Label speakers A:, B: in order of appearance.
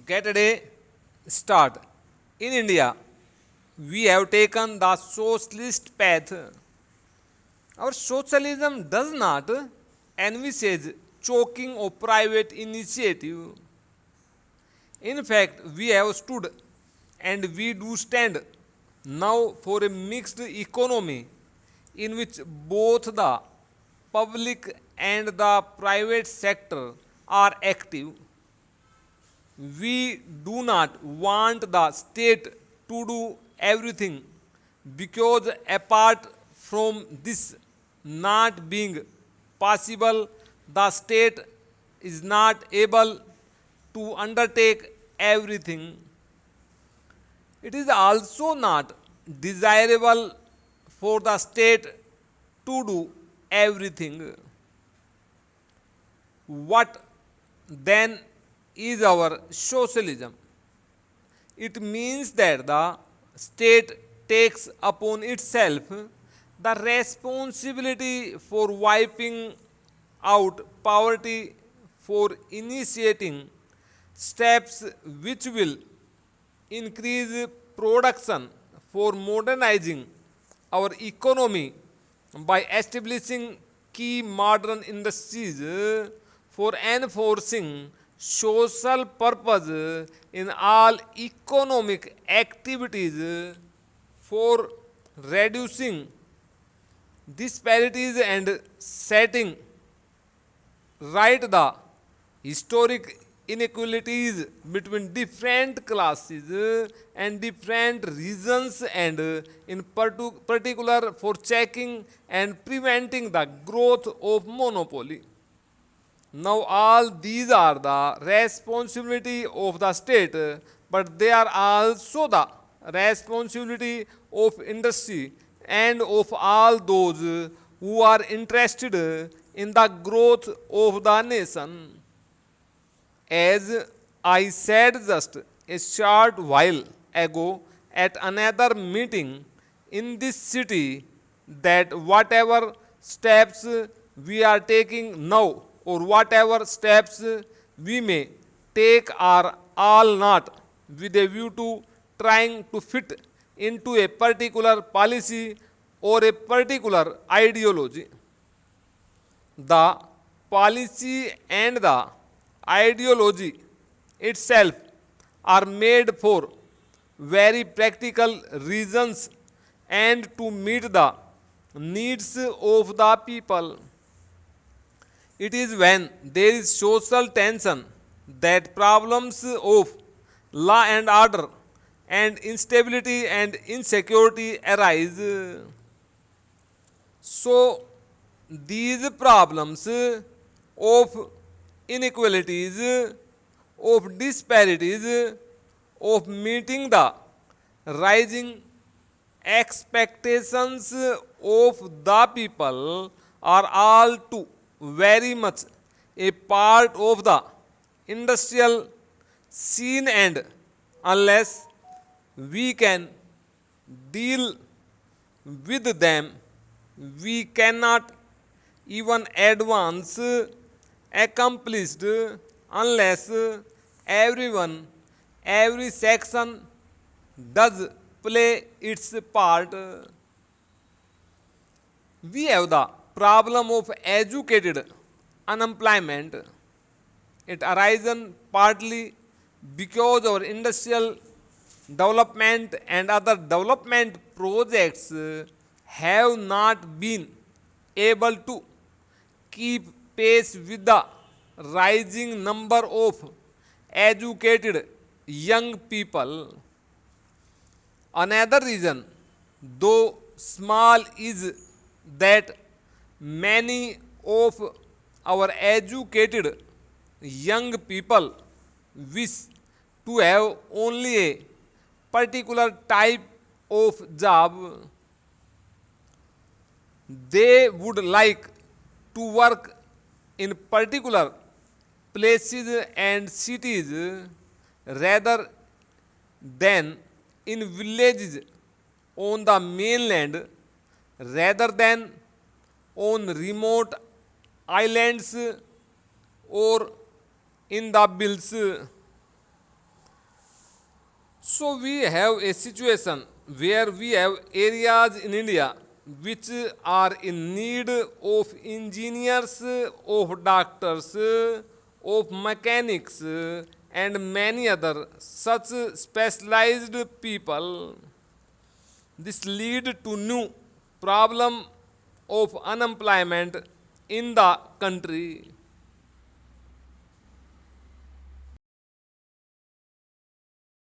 A: get a day start. In India, we have taken the socialist path. Our socialism does not envisage choking of private initiative. In fact, we have stood and we do stand now for a mixed economy in which both the public and the private sector are active. We do not want the state to do everything because apart from this not being possible, the state is not able to undertake everything. It is also not desirable for the state to do everything. What then is our socialism? It means that the state takes upon itself the responsibility for wiping out poverty, for initiating steps which will increase production, for modernizing our economy by establishing key modern industries, for enforcing social purpose in all economic activities, for reducing disparities and setting right the historic inequalities between different classes and different regions, and in particular for checking and preventing the growth of monopoly. Now all these are the responsibility of the state, but they are also the responsibility of industry and of all those who are interested in the growth of the nation. As I said just a short while ago at another meeting in this city, that whatever steps we are taking now or whatever steps we may take are all not with a view to trying to fit into a particular policy or a particular ideology. The policy and the ideology itself are made for very practical reasons and to meet the needs of the people. It is when there is social tension that problems of law and order and instability and insecurity arise. So, these problems of inequalities, of disparities, of meeting the rising expectations of the people are all too very much a part of the industrial scene, and unless we can deal with them, we cannot even advance accomplished unless everyone, every section does play its part. We have the problem of educated unemployment. It arises partly because our industrial development and other development projects have not been able to keep pace with the rising number of educated young people. Another reason, though small, is that many of our educated young people wish to have only a particular type of job. They would like to work in particular places and cities rather than in villages on the mainland, rather than on remote islands or in the bills. So we have a situation where we have areas in India which are in need of engineers, of doctors, of mechanics, and many other such specialized people. This lead to new problem of unemployment in the country.